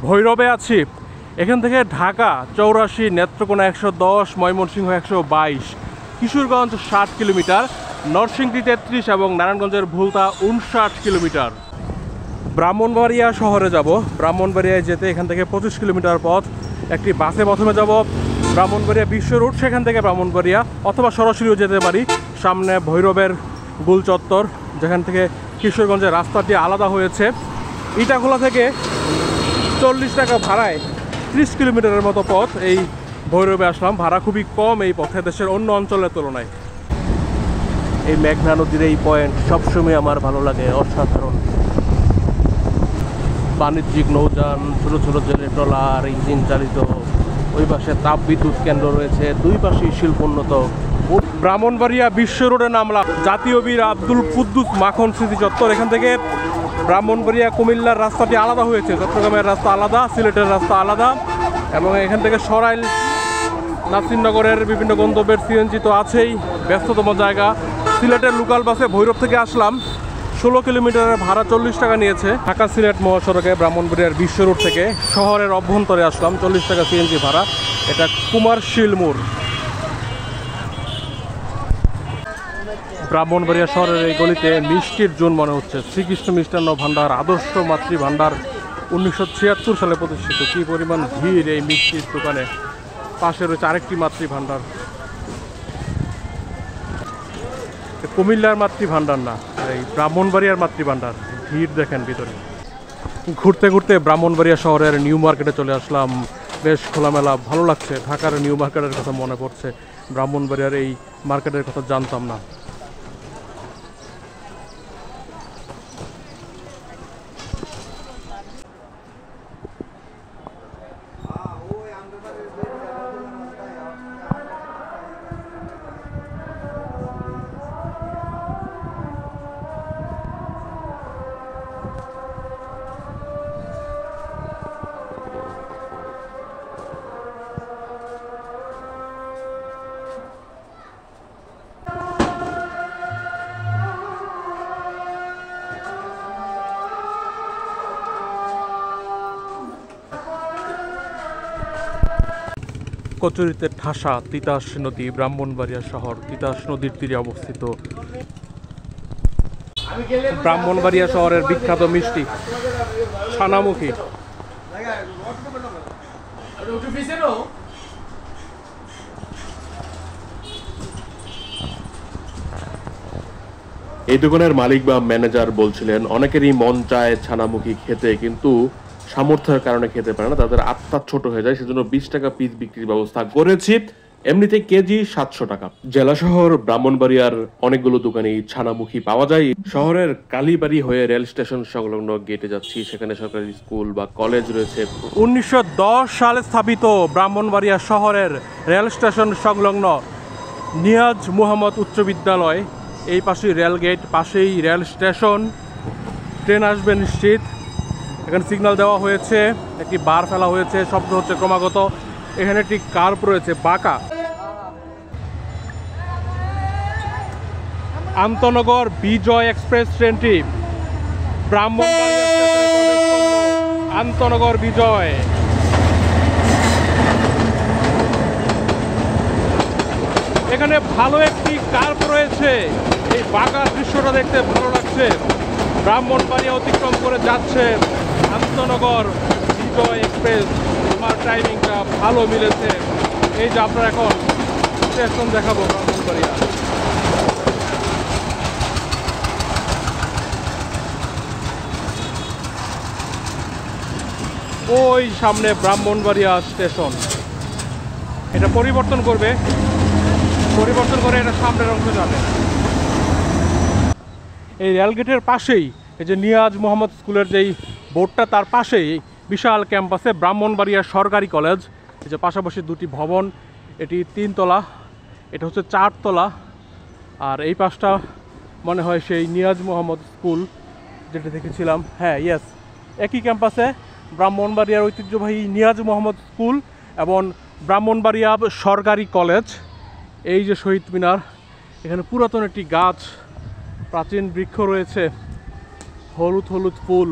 ভৈরবে আছি। এখান থেকে ঢাকা 84, নেত্রকোনা 110, ময়মনসিংহ 122, কিশোরগঞ্জ 60 কিলোমিটার, নরসিংদী 33 এবং নারায়ণগঞ্জের ভুলতা 59 কিলোমিটার। ব্রাহ্মণবাড়িয়া শহরে যাব। ব্রাহ্মণবাড়িয়ায় যেতে এখান থেকে 25 কিলোমিটার পথ। একটি বাসে প্রথমে যাব ব্রাহ্মণবাড়িয়া বিশ্ব রুট, সেখান থেকে ব্রাহ্মণবাড়িয়া, অথবা সরাসরিও যেতে পারি। সামনে ভৈরবের গোল চত্বর, যেখান থেকে কিশোরগঞ্জের রাস্তাটি আলাদা হয়েছে। ইটাখোলা থেকে 40 টাকা ভাড়ায় 30 কিলোমিটারের মতো পথ এই ভৈরবে আসলাম। ভাড়া খুবই কম এই পথে দেশের অন্য অঞ্চলের তুলনায়। এই মেঘনা নদীর এই পয়েন্ট সবসময় আমার ভালো লাগে, অসাধারণ। বাণিজ্যিক নৌযান, ছোটো ছোটো জেলে ট্রলার, ইঞ্জিন চালিত। ওই পাশে তাপ বিদ্যুৎ কেন্দ্র রয়েছে, দুই পাশেই শিল্পোন্নত। ব্রাহ্মণবাড়িয়া বিশ্ব রোডে নামলাম। জাতীয় বীর আব্দুল কুদ্দুস মাখন স্মৃতি চত্বর। এখান থেকে ব্রাহ্মণবাড়িয়া কুমিল্লার রাস্তাটি আলাদা হয়েছে। চট্টগ্রামের রাস্তা আলাদা, সিলেটের রাস্তা আলাদা, এবং এখান থেকে সরাইল, নাসিরনগরের বিভিন্ন গন্তব্যের সিএনজি তো আছেই। ব্যস্ততম জায়গা। সিলেটের লোকাল বাসে ভৈরব থেকে আসলাম। 16 কিলোমিটারের ভাড়া 40 টাকা নিয়েছে। ঢাকা সিলেট মহাসড়কে ব্রাহ্মণবাড়িয়ার বিশ্ব রোড থেকে শহরের অভ্যন্তরে আসলাম। 40 টাকা সিএনজি ভাড়া। এটা কুমারশীল মোড়। ব্রাহ্মণবাড়িয়া শহরের এই গলিতে মিষ্টির জোন মনে হচ্ছে। শ্রীকৃষ্ণ মিষ্টান্ন ভাণ্ডার, আদর্শ মাতৃ ভাণ্ডার, 1976 সালে প্রতিষ্ঠিত। কি পরিমাণ ভিড় এই মিষ্টির দোকানে। পাশে রয়েছে আরেকটি মাতৃ ভাণ্ডার। কুমিল্লার মাতৃ ভাণ্ডার না, এই ব্রাহ্মণবাড়িয়ার মাতৃ ভাণ্ডার। ভিড় দেখেন ভিতরে। ঘুরতে ঘুরতে ব্রাহ্মণবাড়িয়া শহরের নিউ মার্কেটে চলে আসলাম। বেশ খোলামেলা, ভালো লাগছে। ঢাকার নিউ মার্কেটের কথা মনে পড়ছে। ব্রাহ্মণবাড়িয়ার এই মার্কেটের কথা জানতাম না। কচুরিতে ঠাসা তিতাস নদী। ব্রাহ্মণবাড়িয়া শহর তিতাস নদীর তীরে অবস্থিত। ব্রাহ্মণবাড়িয়া শহরের বিখ্যাত মিষ্টি ছানামুখী। এই দোকানের মালিক বা ম্যানেজার বলছিলেন অনেকেরই মন চায় ছানামুখী খেতে, কিন্তু সামর্থ্যের কারণে খেতে পারে না, তাদের আত্মা ছোট হয়ে যায়, সেজন্য 20 টাকা পিস বিক্রির ব্যবস্থা করেছি। এমনিতে কেজি 700 টাকা। জেলা শহর ব্রাহ্মণবাড়িয়ার অনেকগুলো দোকানে ছানামুখী পাওয়া যায়। শহরের কালীবাড়ি হয়ে রেল স্টেশন সংলগ্ন গেটে যাচ্ছি। সেখানে সরকারি স্কুল বা কলেজ রয়েছে। 1910 সালে স্থাপিত ব্রাহ্মণবাড়িয়া শহরের রেল স্টেশন সংলগ্ন নিয়াজ মোহাম্মদ উচ্চ বিদ্যালয়। এই পাশেই রেল গেট, পাশেই রেল স্টেশন। ট্রেন আসবে নিশ্চিত। এখানে সিগন্যাল দেওয়া হয়েছে, একটি বার ফেলা হয়েছে, শব্দ হচ্ছে ক্রমাগত। এখানে একটি কার্ভ রয়েছে বাঁকা। আন্তনগর বিজয় এক্সপ্রেস ট্রেনটি ব্রাহ্মণবাড়িয়া স্টেশনে প্রবেশ করল। আন্তনগর বিজয়। এখানে ভালো একটি কার্ভ রয়েছে। এই বাঁকা দৃশ্যটা দেখতে ভালো লাগছে। ব্রাহ্মণবাড়িয়া অতিক্রম করে যাচ্ছে আন্তনগর বিজয় এক্সপ্রেস। আমার টাইমিংটা ভালো মিলেছে। এই যে আপনারা এখন স্টেশন দেখাবো ব্রাহ্মণবাড়িয়া। ওই সামনে ব্রাহ্মণবাড়িয়া স্টেশন। এটা পরিবর্তন করে এটা সামনের অংশ যাবে। এই রেলগেটের পাশেই এই যে নিয়াজ মোহাম্মদ স্কুলের যেই বোর্ডটা, তার পাশেই বিশাল ক্যাম্পাসে ব্রাহ্মণবাড়িয়া সরকারি কলেজ। এই যে পাশাপাশি দুটি ভবন, এটি 3 তলা, এটা হচ্ছে 4 তলা। আর এই পাশটা মনে হয় সেই নিয়াজ মোহাম্মদ স্কুল যেটা দেখেছিলাম। হ্যাঁ, ইয়েস, একই ক্যাম্পাসে ব্রাহ্মণবাড়িয়ার ঐতিহ্যবাহী নিয়াজ মোহাম্মদ স্কুল এবং ব্রাহ্মণবাড়িয়া সরকারি কলেজ। এই যে শহীদ মিনার, এখানে পুরাতন একটি গাছ, প্রাচীন বৃক্ষ রয়েছে, হলুদ হলুদ ফুল।